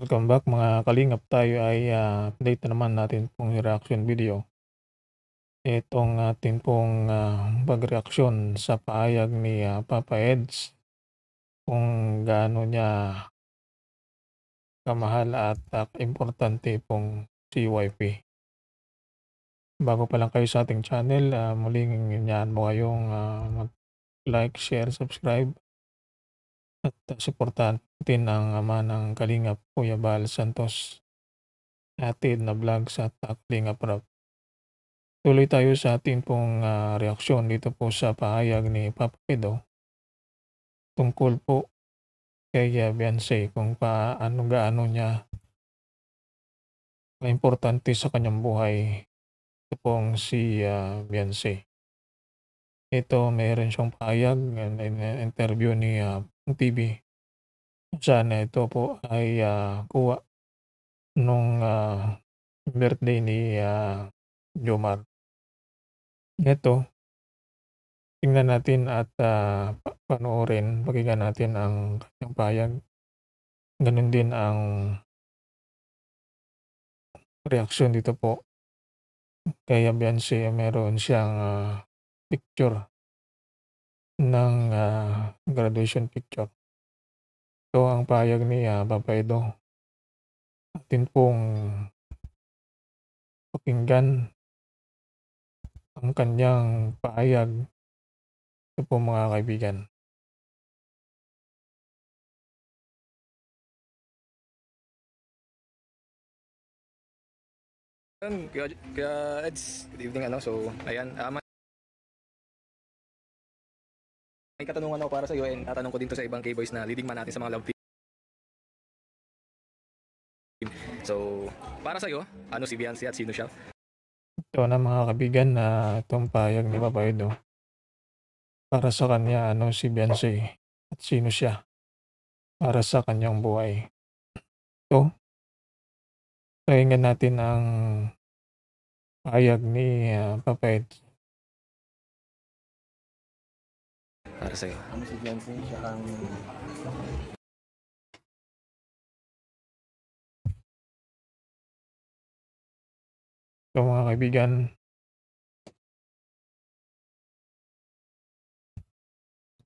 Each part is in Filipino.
Welcome back mga kalingap. Tayo ay update na naman natin pong reaction video. Itong atin pong pagreaksyon sa pahayag ni Papa Eds kung gaano niya kamahal at importante pong si YP. Bago pa lang kayo sa ating channel, muling inyahan mo kayong mag-like, share, subscribe at suportahan natin ang ama ng Kalingap, Kuya Bal Santos, Atid na Vlogs at Kalingap Rap. Tuloy tayo sa ating pong reaksyon dito po sa pahayag ni Papa Edo tungkol po kay Beyonce, kung gaano niya importante sa kanyang buhay ito pong si Beyonce. Ito mayroon siyang pahayag interview ni TV kung saan ito po ay kuha nung birthday ni Jomar. Ito, tingnan natin at panoorin, pakinggan natin ang kanyang pahayag. Ganun din ang reaksyon dito po kay Beyonce. Meron siyang picture ng graduation picture. Ito ang pahayag ni Papa Edo. Atin pong pakinggan ang kanyang pahayag. Ito po mga kaibigan. Kaya Eds, good evening So, ayan, may katanungan ako para sa iyo and tatanong ko din to sa ibang K-boys na leading man natin sa mga love team. So, para sa iyo, ano si Beyonce at sino siya? Ito na mga kaibigan na itong pahayag ni Papa Edo. Para sa kanya, si Beyonce at sino siya para sa kanyang buhay. Ito, pakinggan natin ang pahayag ni Papa Edo. Para sa iyo. Ano si Beyonce? Siya ang So mga kaibigan,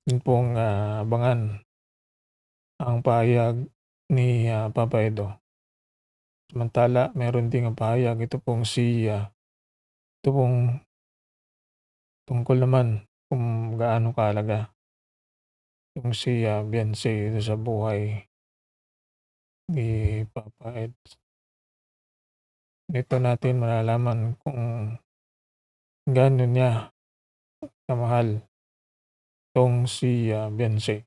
yun pong abangan ang pahayag ni Papa Edo. Samantala, meron ding pahayag ito pong ito pong tungkol naman kung gaano kahalaga yung si Beyonce ito sa buhay ni Papa Ed. Dito natin malalaman kung gaano niya kamahal itong si Beyonce.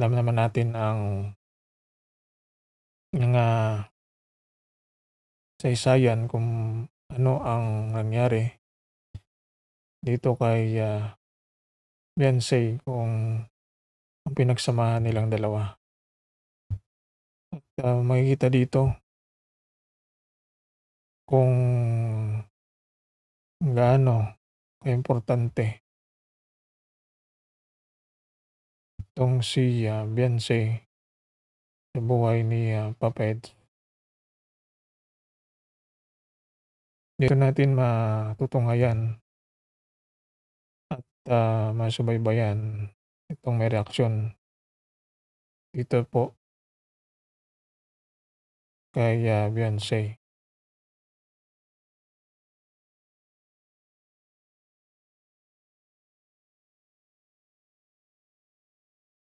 Alam naman natin ang mga saysayan kung ano ang nangyari dito kay Beyonce, kung ang pinagsamahan nilang dalawa. At makikita dito kung gaano kaimportante itong si Beyonce sa buhay ni Papa Ed. Dito natin matutunghayan at masubaybayan itong may reaksyon dito po kay Beyonce.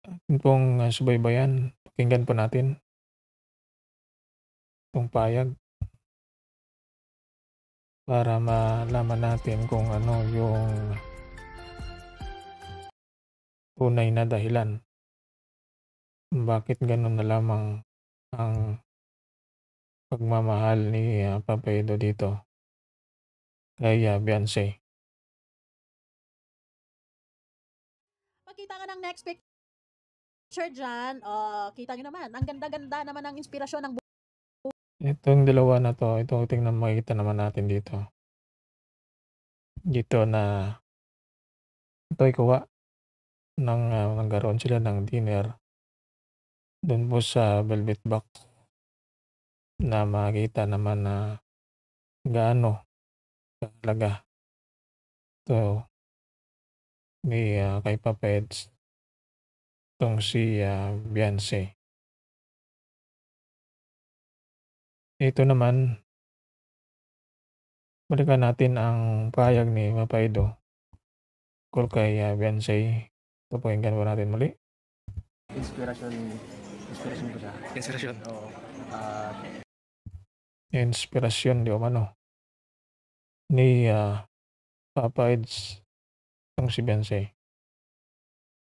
Atin pong subaybayan, pakinggan po natin itong payag para malaman natin kung ano yung tunay na dahilan bakit ganun na lamang ang pagmamahal ni Papa Edo dito kay Beyonce. Makita ka ng next picture dyan, kita nyo naman, ang ganda-ganda naman ng inspirasyon ng Itong dalawa na to, ito tingnan, makikita naman natin dito. Dito na ito ay kuha ng nagkaroon sila ng dinner dun po sa velvet box na makikita naman na gaano kahalaga to ni kay Papa Eds tong si Beyonce. Ito naman, balikan natin ang pahayag ni Papa Edo tungkol kay Beyonce. Ito pakinggan po natin muli. Inspirasyon ko siya. Inspirasyon. Oo. Inspirasyon di umano ni Papa Eds tong si Beyonce.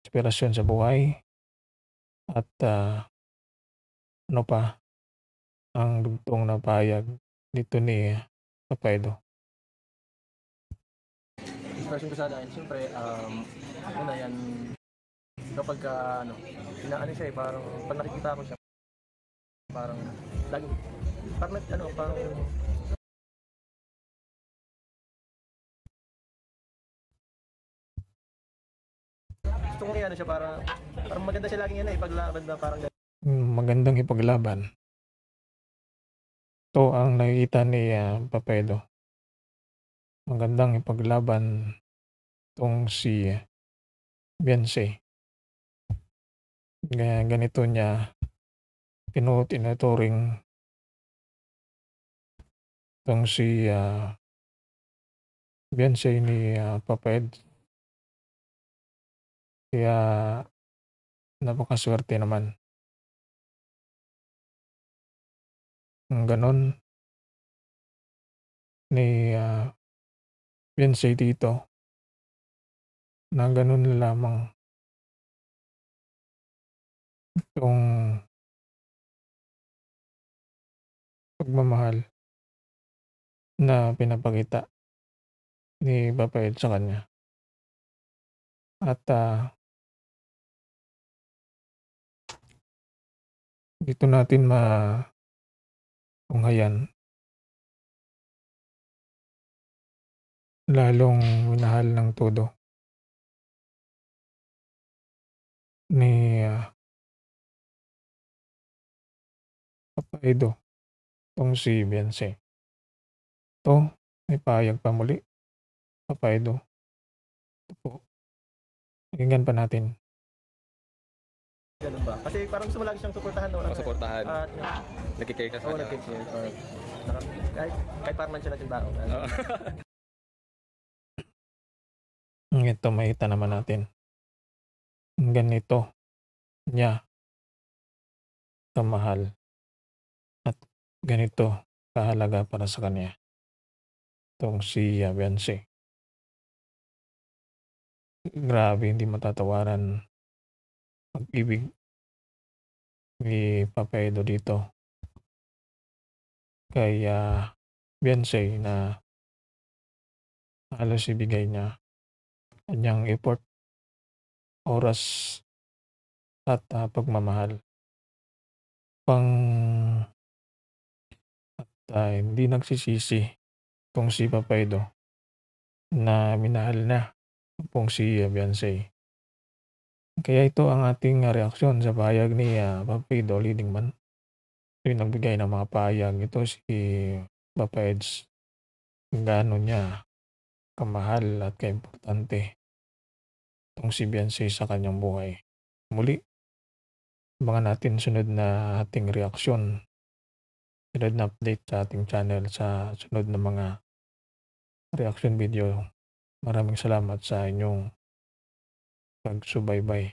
Inspirasyon sa buhay at ano pa ang dugtong na pahayag dito ni Papa Edo. Inspirasyon ko sa dahil siyempre, una yan, kapag inaano siya parang pag nakikita ko siya, parang lagi, parang gusto kong siya, parang maganda siya laging ipaglaban na parang magandang ipaglaban. Ito ang nakikita ni Papa Edo. Magandang ipaglaban tong si Beyonce. Ganito niya tinuturing tong si Beyonce ni Papa Ed. Kaya napakaswerte naman. Ang ganon ni Beyonce dito na ganon lamang itong pagmamahal na pinapakita ni Papa Ed sa kanya. At dito natin tunghayan lalong minahal ng todo ni Papa Edo tong si Beyonce. Ito, may pahayag pa muli Papa Edo. Ito po, pakinggan pa natin. Ganun ba? Kasi parang gusto mo lagi siyang suportahan. Suportahan. Nagkikare ka sa Oo, kanya. nagkikare. Kahit parang man siya natin tao. Ito makita naman natin. Ganito niya kamahal at ganito kahalaga para sa kanya itong si Beyonce. Grabe, hindi matatawaran pag-ibig ni Papa Edo dito kay Beyonce na halos ibigay niya kanyang effort, oras at pagmamahal. Hindi nagsisisi itong si Papa Edo na minahal na itong si Beyonce. Kaya ito ang ating reaksyon sa pahayag ni Papa Edo leading man. Yung nagbigay ng mga pahayag ito si Papa Eds. Gaano niya kamahal at kaimportante itong si Beyonce sa kanyang buhay. Muli, abangan natin sunod na ating reaksyon, sunod na update sa ating channel sa sunod na mga reaction video. Maraming salamat sa inyong pagsubaybay.